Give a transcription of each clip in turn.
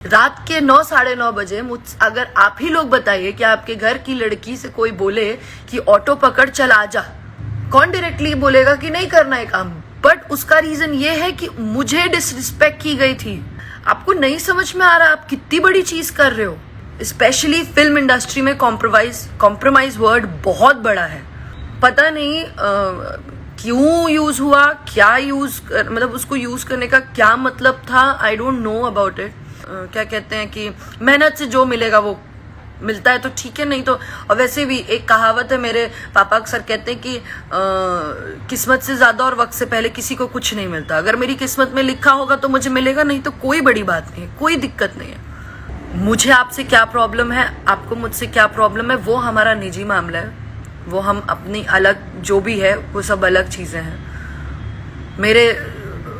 रात के 9 साढ़े 9 बजे अगर आप ही लोग बताइए कि आपके घर की लड़की से कोई बोले कि ऑटो पकड़ चल आ जा, कौन डायरेक्टली बोलेगा कि नहीं करना है काम। बट उसका रीजन ये है कि मुझे डिसरिस्पेक्ट की गई थी। आपको नहीं समझ में आ रहा आप कितनी बड़ी चीज कर रहे हो। स्पेशली फिल्म इंडस्ट्री में कॉम्प्रोमाइज वर्ड बहुत बड़ा है। पता नहीं क्यों यूज हुआ, क्या मतलब उसको यूज करने का क्या मतलब था। I don't know about it. क्या कहते हैं कि मेहनत से जो मिलेगा वो मिलता है तो ठीक है, नहीं तो। और वैसे भी एक कहावत है, मेरे पापा अक्सर कहते हैं कि किस्मत से ज्यादा और वक्त से पहले किसी को कुछ नहीं मिलता। अगर मेरी किस्मत में लिखा होगा तो मुझे मिलेगा, नहीं तो कोई बड़ी बात नहीं है, कोई दिक्कत नहीं है। मुझे आपसे क्या प्रॉब्लम है, आपको मुझसे क्या प्रॉब्लम है, वो हमारा निजी मामला है। वो हम अपनी अलग जो भी है वो सब अलग चीजें हैं।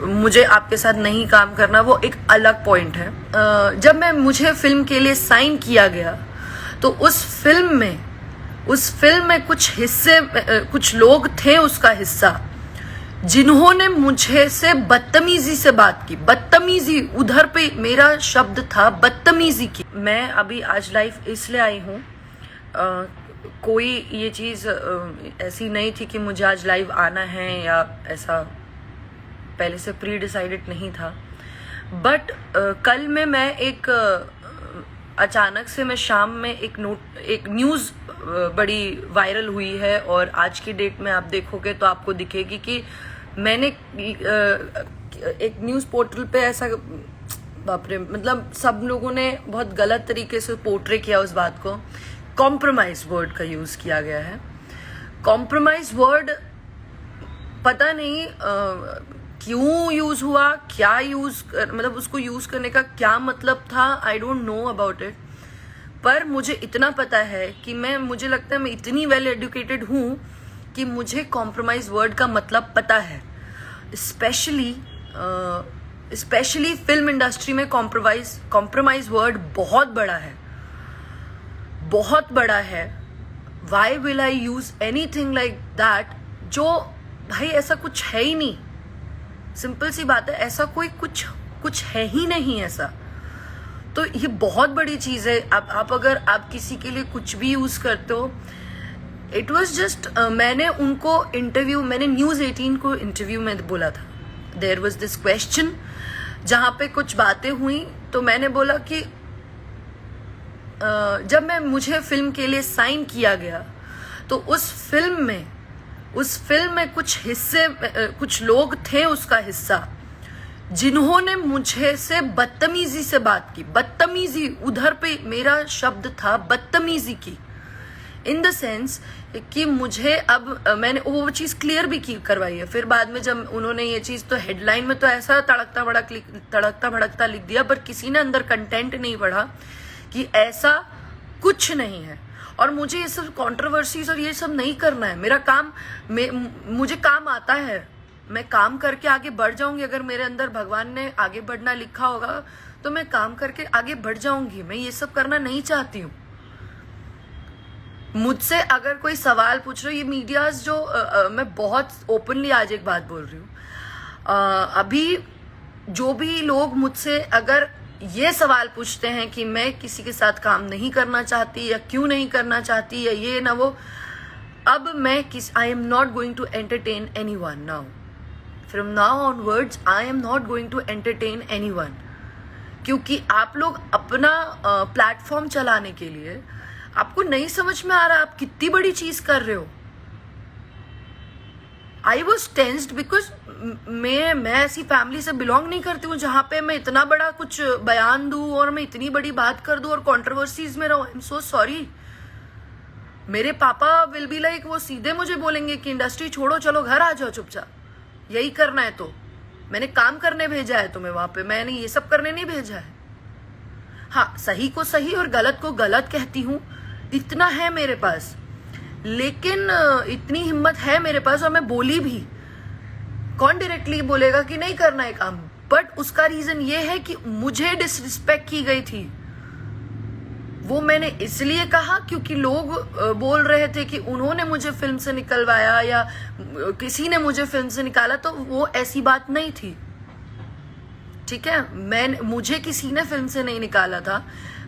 मुझे आपके साथ नहीं काम करना वो एक अलग पॉइंट है। जब मुझे फिल्म के लिए साइन किया गया तो उस फिल्म में कुछ लोग थे उसका हिस्सा, जिन्होंने मुझे से बदतमीजी से बात की। बदतमीजी, उधर पे मेरा शब्द था बदतमीजी की। मैं अभी आज लाइव इसलिए आई हूँ, कोई ये चीज ऐसी नहीं थी कि मुझे आज लाइव आना है या ऐसा पहले से प्री डिसाइडेड नहीं था। बट कल में मैं एक अचानक से मैं शाम में एक न्यूज़ बड़ी वायरल हुई है, और आज की डेट में आप देखोगे तो आपको दिखेगी कि मैंने एक न्यूज़ पोर्टल पे ऐसा, बाप रे, मतलब सब लोगों ने बहुत गलत तरीके से पोर्ट्रे किया उस बात को। कॉम्प्रोमाइज वर्ड का यूज़ किया गया है। कॉम्प्रोमाइज वर्ड पता नहीं क्यों यूज हुआ, क्या मतलब उसको यूज करने का क्या मतलब था। I don't know about it. पर मुझे इतना पता है कि मुझे लगता है मैं इतनी वेल एजुकेटेड हूँ कि मुझे कॉम्प्रोमाइज वर्ड का मतलब पता है। स्पेशली फिल्म इंडस्ट्री में कॉम्प्रोमाइज वर्ड बहुत बड़ा है, बहुत बड़ा है। Why will I use anything like that, जो भाई ऐसा कुछ है ही नहीं। सिंपल सी बात है, ऐसा कोई कुछ है ही नहीं ऐसा। तो ये बहुत बड़ी चीज है। अगर आप किसी के लिए कुछ भी यूज करते हो, इट वाज जस्ट मैंने न्यूज़ 18 को इंटरव्यू में बोला था। देयर वाज दिस क्वेश्चन जहां पे कुछ बातें हुई, तो मैंने बोला कि जब मुझे फिल्म के लिए साइन किया गया तो उस फिल्म में कुछ लोग थे उसका हिस्सा, जिन्होंने मुझे से बदतमीजी से बात की। बदतमीजी, उधर पे मेरा शब्द था बदतमीजी की। इन द सेंस कि मुझे मैंने वो चीज क्लियर भी करवाई है। फिर बाद में जब उन्होंने ये चीज, तो हेडलाइन में तो ऐसा तड़कता भड़कता लिख दिया, पर किसी ने अंदर कंटेंट नहीं पढ़ा कि ऐसा कुछ नहीं है। और मुझे ये सब कंट्रोवर्सीज और ये सब नहीं करना है। मेरा काम, मुझे काम आता है, मैं काम करके आगे बढ़ जाऊंगी। अगर मेरे अंदर भगवान ने आगे बढ़ना लिखा होगा तो मैं काम करके आगे बढ़ जाऊंगी। मैं ये सब करना नहीं चाहती हूँ। मुझसे अगर कोई सवाल पूछ रहे हो, ये मीडियाज जो मैं बहुत ओपनली आज एक बात बोल रही हूँ। अभी जो भी लोग मुझसे अगर ये सवाल पूछते हैं कि मैं किसी के साथ काम नहीं करना चाहती या क्यों नहीं करना चाहती या ये ना वो, अब I am not going to entertain anyone now. From now onwards I am not going to entertain anyone. क्योंकि आप लोग अपना प्लेटफॉर्म चलाने के लिए, आपको नहीं समझ में आ रहा आप कितनी बड़ी चीज कर रहे हो। आई वॉज टेंस्ड बिकॉज मैं ऐसी फैमिली से बिलोंग नहीं करती हूँ जहां पे मैं इतना बड़ा कुछ बयान दूं और मैं इतनी बड़ी बात कर दूं और कंट्रोवर्सीज में रहूं। I am so sorry. मेरे पापा विल बी लाइक, वो सीधे मुझे बोलेंगे कि इंडस्ट्री छोड़ो, चलो घर आ जाओ चुपचाप, यही करना है तो। मैंने काम करने भेजा है तुम्हें वहां पे, मैंने ये सब करने नहीं भेजा है। हाँ, सही को सही और गलत को गलत कहती हूँ, इतना है मेरे पास। लेकिन इतनी हिम्मत है मेरे पास, और मैं बोली भी। कौन डायरेक्टली बोलेगा कि नहीं करना है काम। बट उसका रीजन ये है कि मुझे डिसरिस्पेक्ट की गई थी। वो मैंने इसलिए कहा क्योंकि लोग बोल रहे थे कि उन्होंने मुझे फिल्म से निकलवाया या किसी ने मुझे फिल्म से निकाला, तो वो ऐसी बात नहीं थी। ठीक है, मुझे किसी ने फिल्म से नहीं निकाला था,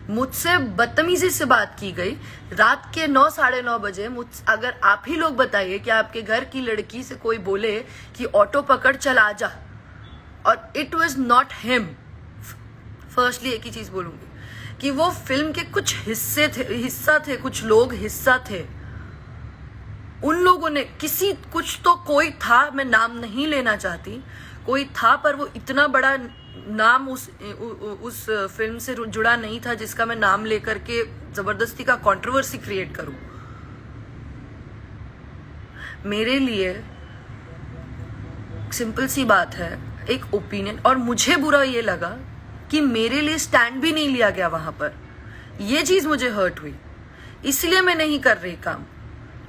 मुझसे बदतमीजी से बात की गई रात के 9 साढ़े 9 बजे। अगर आप ही लोग बताइए कि आपके घर की लड़की से कोई बोले कि ऑटो पकड़ चल आ जा, और it was not him. Firstly एक ही चीज बोलूंगी कि वो फिल्म के कुछ हिस्सा थे, कुछ लोग हिस्सा थे। उन लोगों ने कुछ तो कोई था, मैं नाम नहीं लेना चाहती, कोई था, पर वो इतना बड़ा नाम उस फिल्म से जुड़ा नहीं था जिसका मैं नाम लेकर के जबरदस्ती का कंट्रोवर्सी क्रिएट करूं। मेरे लिए सिंपल सी बात है, एक ओपिनियन, और मुझे बुरा ये लगा कि मेरे लिए स्टैंड भी नहीं लिया गया वहां पर। ये चीज मुझे हर्ट हुई, इसलिए मैं नहीं कर रही काम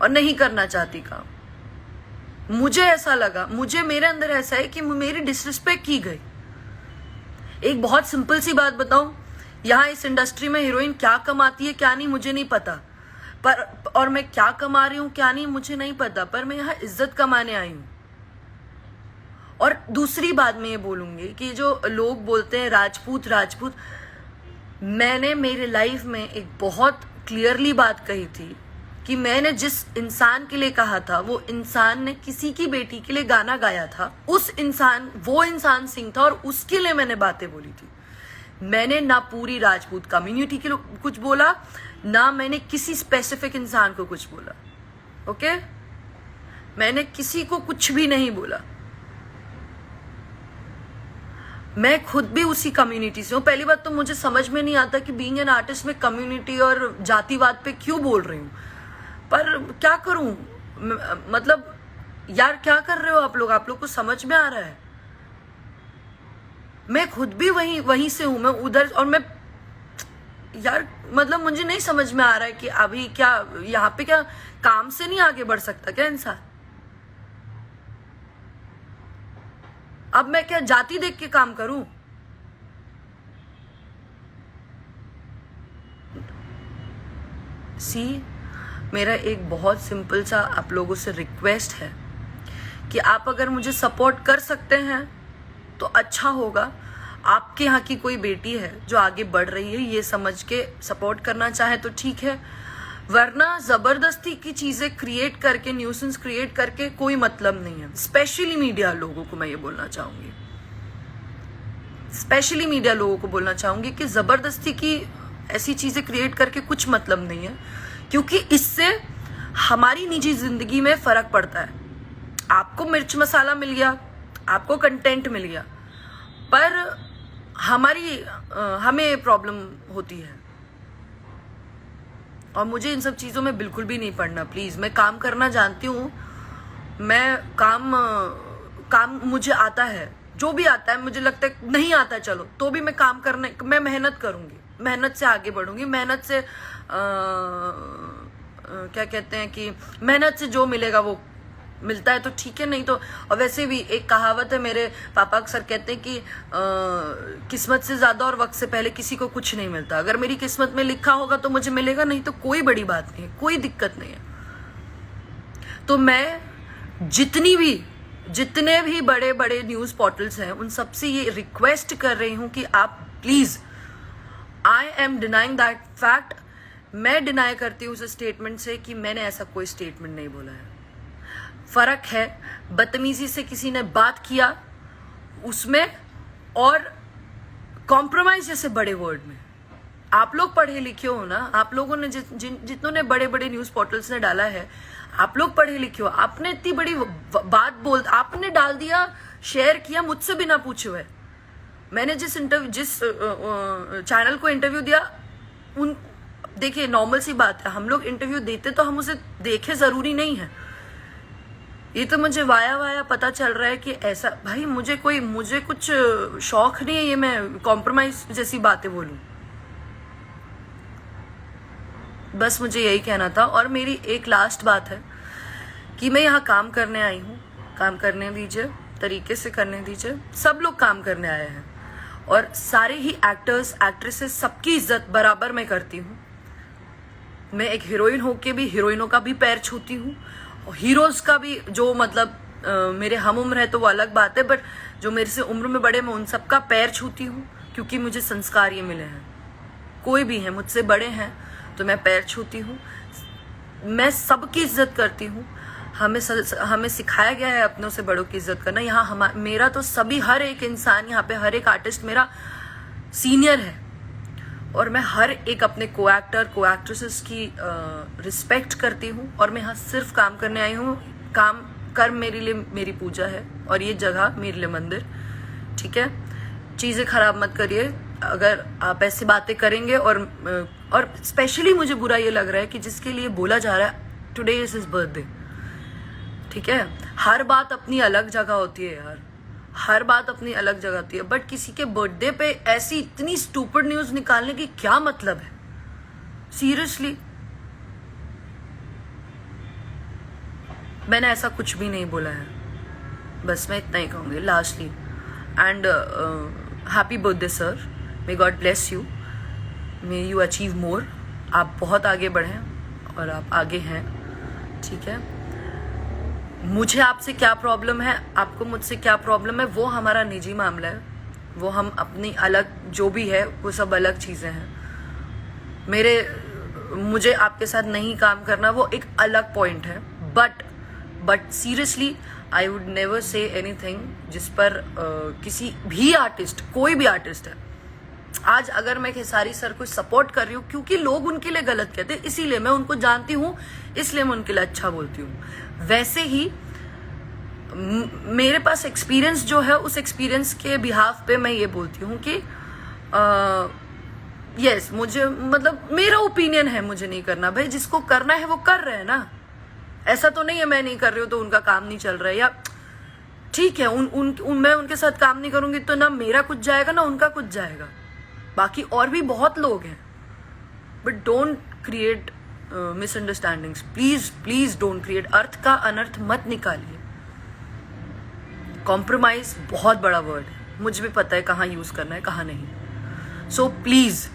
और नहीं करना चाहती काम। मुझे ऐसा लगा, मेरे अंदर ऐसा है कि मेरी डिसरिस्पेक्ट की गई। एक बहुत सिंपल सी बात बताऊं, यहाँ इस इंडस्ट्री में हीरोइन क्या कमाती है क्या नहीं मुझे नहीं पता, और मैं क्या कमा रही हूं क्या नहीं मुझे नहीं पता, पर मैं यहाँ इज्जत कमाने आई हूं। और दूसरी बात मैं ये बोलूंगी कि जो लोग बोलते हैं राजपूत राजपूत, मैंने मेरे लाइफ में एक बहुत क्लियरली बात कही थी कि मैंने जिस इंसान के लिए कहा था, वो इंसान ने किसी की बेटी के लिए गाना गाया था। वो इंसान सिंह था, और उसके लिए मैंने बातें बोली थी। मैंने ना पूरी राजपूत कम्युनिटी के लिए कुछ बोला, ना मैंने किसी स्पेसिफिक इंसान को कुछ बोला। ओके, मैंने किसी को कुछ भी नहीं बोला। मैं खुद भी उसी कम्युनिटी से हूँ। पहली बात तो मुझे समझ में नहीं आता कि बीइंग एन आर्टिस्ट में कम्युनिटी और जातिवाद पे क्यों बोल रही हूँ, पर क्या करूं, मतलब यार क्या कर रहे हो आप लोग को समझ में आ रहा है? मैं खुद भी वहीं से हूं, मैं उधर, और मैं यार मतलब मुझे नहीं समझ में आ रहा है कि अभी क्या यहाँ पे क्या काम से नहीं आगे बढ़ सकता क्या इंसान? अब मैं क्या जाति देख के काम करूं? मेरा एक बहुत सिंपल सा आप लोगों से रिक्वेस्ट है कि आप अगर मुझे सपोर्ट कर सकते हैं तो अच्छा होगा। आपके यहाँ की कोई बेटी है जो आगे बढ़ रही है, ये समझ के सपोर्ट करना चाहे तो ठीक है, वरना जबरदस्ती की चीजें क्रिएट करके, न्यूसेंस क्रिएट करके कोई मतलब नहीं है। स्पेशली मीडिया लोगों को मैं ये बोलना चाहूंगी, कि जबरदस्ती की ऐसी चीजें क्रिएट करके कुछ मतलब नहीं है, क्योंकि इससे हमारी निजी जिंदगी में फर्क पड़ता है। आपको मिर्च मसाला मिल गया, आपको कंटेंट मिल गया, पर हमें प्रॉब्लम होती है। और मुझे इन सब चीजों में बिल्कुल भी नहीं पड़ना। प्लीज, मैं काम करना जानती हूँ, मैं काम मुझे आता है, जो भी आता है। मुझे लगता है नहीं आता चलो तो भी मैं मेहनत करूंगी, मेहनत से आगे बढ़ूंगी, मेहनत से क्या कहते हैं कि मेहनत से जो मिलेगा वो मिलता है तो ठीक है, नहीं तो। और वैसे भी एक कहावत है, मेरे पापा अक्सर कहते हैं कि किस्मत से ज्यादा और वक्त से पहले किसी को कुछ नहीं मिलता। अगर मेरी किस्मत में लिखा होगा तो मुझे मिलेगा, नहीं तो कोई बड़ी बात नहीं है, कोई दिक्कत नहीं है। तो मैं जितने भी बड़े बड़े न्यूज पोर्टल्स हैं उन सबसे ये रिक्वेस्ट कर रही हूं कि आप please, I am denying that fact, मैं डिनाई करती हूँ उस स्टेटमेंट से कि मैंने ऐसा कोई स्टेटमेंट नहीं बोला है। फर्क है बदतमीजी से किसी ने बात किया उसमें, और कॉम्प्रोमाइज जैसे बड़े वर्ड में। आप लोग पढ़े लिखे हो ना, आप लोगों ने जितनों ने बड़े बड़े न्यूज पोर्टल्स ने डाला है, आप लोग पढ़े लिखे हो, आपने इतनी बड़ी बात आपने डाल दिया, शेयर किया मुझसे बिना पूछे हुए। मैंने जिस चैनल को इंटरव्यू दिया, देखिए नॉर्मल सी बात है, हम लोग इंटरव्यू देते तो हम उसे देखे जरूरी नहीं है। ये तो मुझे वाया पता चल रहा है कि ऐसा, भाई मुझे कुछ शौक नहीं है ये मैं कॉम्प्रोमाइज जैसी बातें बोलूं। बस मुझे यही कहना था। और मेरी एक लास्ट बात है कि मैं यहाँ काम करने आई हूँ, काम करने दीजिए, तरीके से करने दीजिए। सब लोग काम करने आए हैं, और सारे ही एक्टर्स एक्ट्रेसेस सबकी इज्जत बराबर मैं करती हूँ। मैं एक हीरोइन होके भी हीरोइनों का भी पैर छूती हूँ, और हीरोज का भी जो मतलब मेरे हम उम्र है तो वो अलग बात है, बट जो मेरे से उम्र में बड़े, मैं उन सबका पैर छूती हूँ, क्योंकि मुझे संस्कार ये मिले हैं। कोई भी है मुझसे बड़े हैं तो मैं पैर छूती हूँ। मैं सबकी इज्जत करती हूँ। हमें सिखाया गया है अपनों से बड़ों की इज्जत करना। यहाँ मेरा तो सभी, हर एक इंसान यहाँ पे, हर एक आर्टिस्ट मेरा सीनियर है, और मैं हर एक अपने को एक्टर को एक्ट्रेसेस की रिस्पेक्ट करती हूँ। और मैं यहाँ सिर्फ काम करने आई हूँ। काम कर्म मेरे लिए मेरी पूजा है, और ये जगह मेरे लिए मंदिर। ठीक है, चीज़ें खराब मत करिए अगर आप ऐसी बातें करेंगे। और स्पेशली मुझे बुरा ये लग रहा है कि जिसके लिए बोला जा रहा है टुडे इज हिज बर्थडे। ठीक है, हर बात अपनी अलग जगह होती है यार, हर बात अपनी अलग जगह होती है, बट किसी के बर्थडे पे ऐसी इतनी स्टूपिड न्यूज निकालने की क्या मतलब है? सीरियसली, मैंने ऐसा कुछ भी नहीं बोला है, बस मैं इतना ही कहूंगी lastly. And happy birthday sir, may God bless you, may you achieve more. आप बहुत आगे बढ़ें और आप आगे हैं। ठीक है, मुझे आपसे क्या प्रॉब्लम है, आपको मुझसे क्या प्रॉब्लम है, वो हमारा निजी मामला है। वो हम अपनी अलग जो भी है वो सब अलग चीज़ें हैं। मुझे आपके साथ नहीं काम करना वो एक अलग पॉइंट है, but seriously I would never say anything जिस पर किसी भी आर्टिस्ट, कोई भी आर्टिस्ट है, आज अगर मैं खेसारी सर को सपोर्ट कर रही हूँ क्योंकि लोग उनके लिए गलत कहते हैं, इसीलिए मैं उनको जानती हूँ, इसलिए मैं उनके लिए अच्छा बोलती हूँ। वैसे ही मेरे पास एक्सपीरियंस जो है, उस एक्सपीरियंस के बिहाफ पे मैं ये बोलती हूँ कि यस, मुझे मतलब मेरा ओपिनियन है, मुझे नहीं करना। भाई जिसको करना है वो कर रहे हैं ना, ऐसा तो नहीं है मैं नहीं कर रही हूँ तो उनका काम नहीं चल रहा है, या ठीक है मैं उनके साथ काम नहीं करूंगी तो ना मेरा कुछ जाएगा ना उनका कुछ जाएगा। बाकी और भी बहुत लोग हैं, but don't create misunderstandings, please please don't create. अर्थ का अनर्थ मत निकालिए। कॉम्प्रोमाइज बहुत बड़ा वर्ड है, मुझे भी पता है कहाँ यूज करना है कहाँ नहीं। सो प्लीज,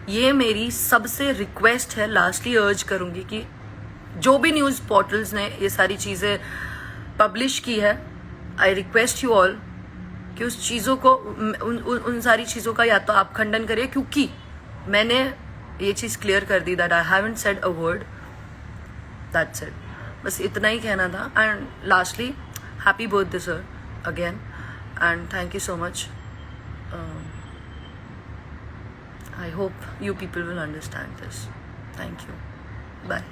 ये मेरी सबसे रिक्वेस्ट है, लास्टली अर्ज करूंगी कि जो भी न्यूज पोर्टल्स ने ये सारी चीजें पब्लिश की है, आई रिक्वेस्ट यू ऑल कि उस चीज़ों को, उन सारी चीज़ों का या तो आप खंडन करिए, क्योंकि मैंने ये चीज़ क्लियर कर दी that I haven't said a word, that's it. बस इतना ही कहना था। And lastly happy birthday sir again, and thank you so much. I hope you people will understand this. Thank you, bye.